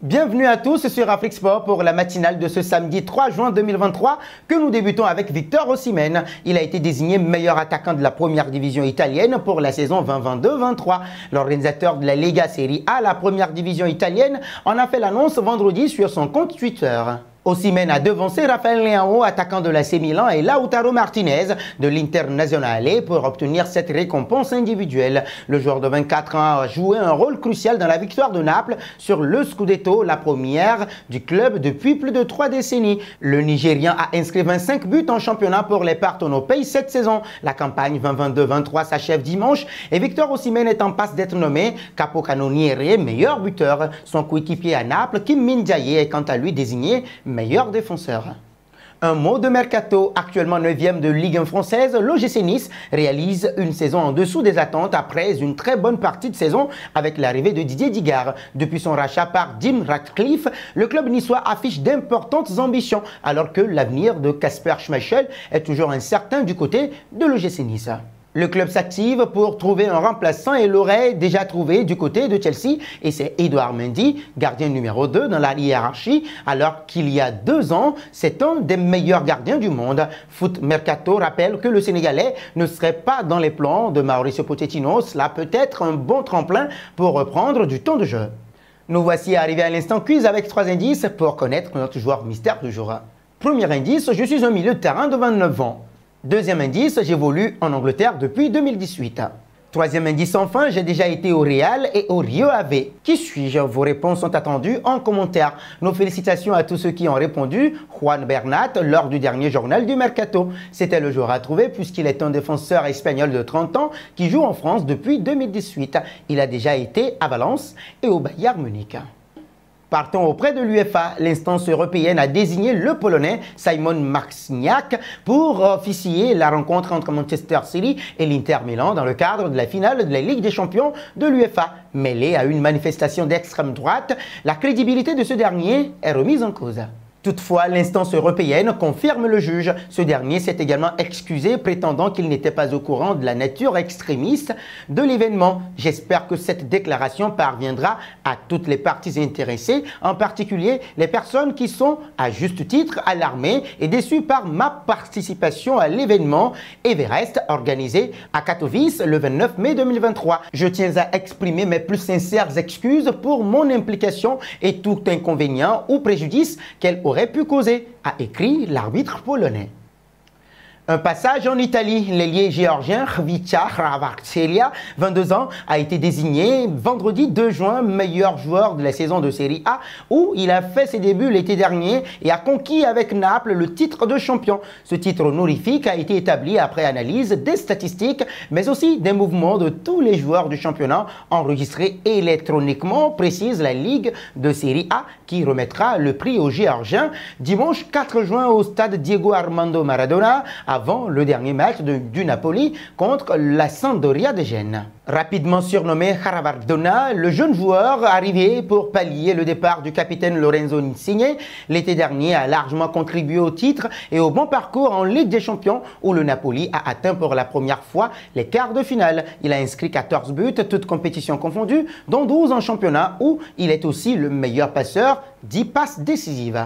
Bienvenue à tous sur Afrique Sport pour la matinale de ce samedi 3 juin 2023 que nous débutons avec Victor Osimhen. Il a été désigné meilleur attaquant de la première division italienne pour la saison 2022-23. L'organisateur de la Lega Serie A, la première division italienne, en a fait l'annonce vendredi sur son compte Twitter. Osimhen a devancé Raphaël Leao, attaquant de l'AC Milan, et Lautaro Martinez de l'Internazionale pour obtenir cette récompense individuelle. Le joueur de 24 ans a joué un rôle crucial dans la victoire de Naples sur le Scudetto, la première du club depuis plus de 3 décennies. Le Nigérian a inscrit 25 buts en championnat pour les Partenopei cette saison. La campagne 2022-23 s'achève dimanche et Victor Osimhen est en passe d'être nommé capocannoniere meilleur buteur. Son coéquipier à Naples, Kim Min-jae, est quant à lui désigné meilleur défenseur. Un mot de mercato. Actuellement 9e de Ligue 1 française, l'OGC Nice réalise une saison en dessous des attentes après une très bonne partie de saison avec l'arrivée de Didier Digard. Depuis son rachat par Jim Ratcliffe, le club niçois affiche d'importantes ambitions alors que l'avenir de Kasper Schmeichel est toujours incertain du côté de l'OGC Nice. Le club s'active pour trouver un remplaçant et l'aurait déjà trouvé du côté de Chelsea et c'est Edouard Mendy, gardien numéro 2 dans la hiérarchie, alors qu'il y a 2 ans, c'est un des meilleurs gardiens du monde. Foot Mercato rappelle que le Sénégalais ne serait pas dans les plans de Mauricio Pochettino, cela peut être un bon tremplin pour reprendre du temps de jeu. Nous voici arrivés à l'instant quiz avec 3 indices pour connaître notre joueur mystère du jour. Premier indice, je suis un milieu de terrain de 29 ans. Deuxième indice, j'évolue en Angleterre depuis 2018. Troisième indice enfin, j'ai déjà été au Real et au Rio Ave. Qui suis-je? Vos réponses sont attendues en commentaire. Nos félicitations à tous ceux qui ont répondu. Juan Bernat lors du dernier journal du Mercato. C'était le joueur à trouver puisqu'il est un défenseur espagnol de 30 ans qui joue en France depuis 2018. Il a déjà été à Valence et au Bayern Munich. Partons auprès de l'UEFA. L'instance européenne a désigné le Polonais Simon Marciniak pour officier la rencontre entre Manchester City et l'Inter Milan dans le cadre de la finale de la Ligue des Champions de l'UEFA. Mêlée à une manifestation d'extrême droite, la crédibilité de ce dernier est remise en cause. Toutefois, l'instance européenne confirme le juge. Ce dernier s'est également excusé, prétendant qu'il n'était pas au courant de la nature extrémiste de l'événement. J'espère que cette déclaration parviendra à toutes les parties intéressées, en particulier les personnes qui sont, à juste titre, alarmées et déçues par ma participation à l'événement Everest organisé à Katowice le 29 mai 2023. Je tiens à exprimer mes plus sincères excuses pour mon implication et tout inconvénient ou préjudice qu'elle aurait pu causer, a écrit l'arbitre polonais. Un passage en Italie, l'ailier géorgien Khvicha Kvaratskhelia, 22 ans, a été désigné vendredi 2 juin meilleur joueur de la saison de Serie A où il a fait ses débuts l'été dernier et a conquis avec Naples le titre de champion. Ce titre honorifique a été établi après analyse des statistiques mais aussi des mouvements de tous les joueurs du championnat enregistrés électroniquement, précise la Ligue de Serie A qui remettra le prix aux Géorgiens dimanche 4 juin au stade Diego Armando Maradona avant le dernier match du Napoli contre la Sampdoria de Gênes. Rapidement surnommé Jaravardona, le jeune joueur arrivé pour pallier le départ du capitaine Lorenzo Insigne l'été dernier a largement contribué au titre et au bon parcours en Ligue des Champions où le Napoli a atteint pour la première fois les quarts de finale. Il a inscrit 14 buts, toutes compétitions confondues, dont 12 en championnat où il est aussi le meilleur passeur, 10 passes décisives.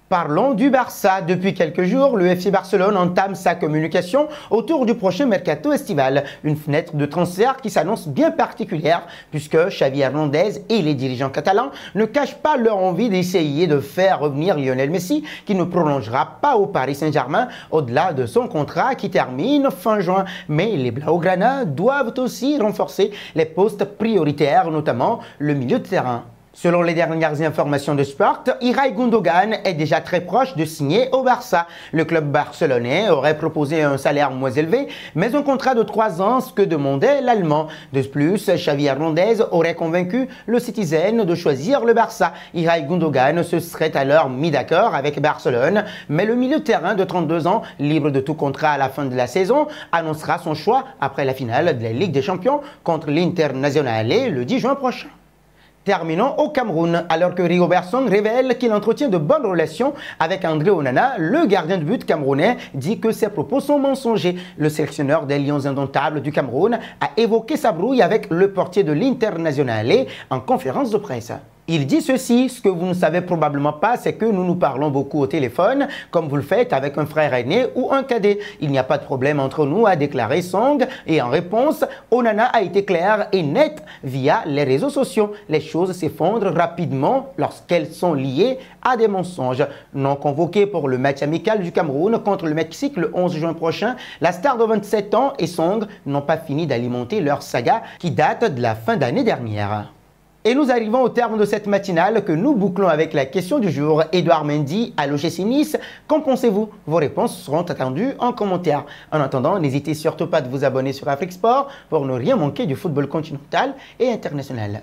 Parlons du Barça. Depuis quelques jours, le FC Barcelone entame sa communication autour du prochain mercato estival. Une fenêtre de transfert qui s'annonce bien particulière puisque Xavi Hernandez et les dirigeants catalans ne cachent pas leur envie d'essayer de faire revenir Lionel Messi qui ne prolongera pas au Paris Saint-Germain au-delà de son contrat qui termine fin juin. Mais les Blaugrana doivent aussi renforcer les postes prioritaires, notamment le milieu de terrain. Selon les dernières informations de Sport, Ilkay Gundogan est déjà très proche de signer au Barça. Le club barcelonais aurait proposé un salaire moins élevé, mais un contrat de 3 ans, ce que demandait l'Allemand. De plus, Xavi Hernandez aurait convaincu le Citizen de choisir le Barça. Ilkay Gundogan se serait alors mis d'accord avec Barcelone, mais le milieu de terrain de 32 ans, libre de tout contrat à la fin de la saison, annoncera son choix après la finale de la Ligue des Champions contre l'Internazionale le 10 juin prochain. Terminons au Cameroun, alors que Rigobertson révèle qu'il entretient de bonnes relations avec André Onana, le gardien de but camerounais dit que ses propos sont mensongers. Le sélectionneur des Lions indomptables du Cameroun a évoqué sa brouille avec le portier de l'Internazionale en conférence de presse. Il dit ceci: ce que vous ne savez probablement pas, c'est que nous nous parlons beaucoup au téléphone, comme vous le faites avec un frère aîné ou un cadet. Il n'y a pas de problème entre nous, a déclaré Song. Et en réponse, Onana a été clair et net via les réseaux sociaux. Les choses s'effondrent rapidement lorsqu'elles sont liées à des mensonges. Non convoqué pour le match amical du Cameroun contre le Mexique le 11 juin prochain, la star de 27 ans et Song n'ont pas fini d'alimenter leur saga qui date de la fin d'année dernière. Et nous arrivons au terme de cette matinale que nous bouclons avec la question du jour. Edouard Mendy à l'OGC Nice, qu'en pensez-vous? Vos réponses seront attendues en commentaire. En attendant, n'hésitez surtout pas de vous abonner sur Afrique Sport pour ne rien manquer du football continental et international.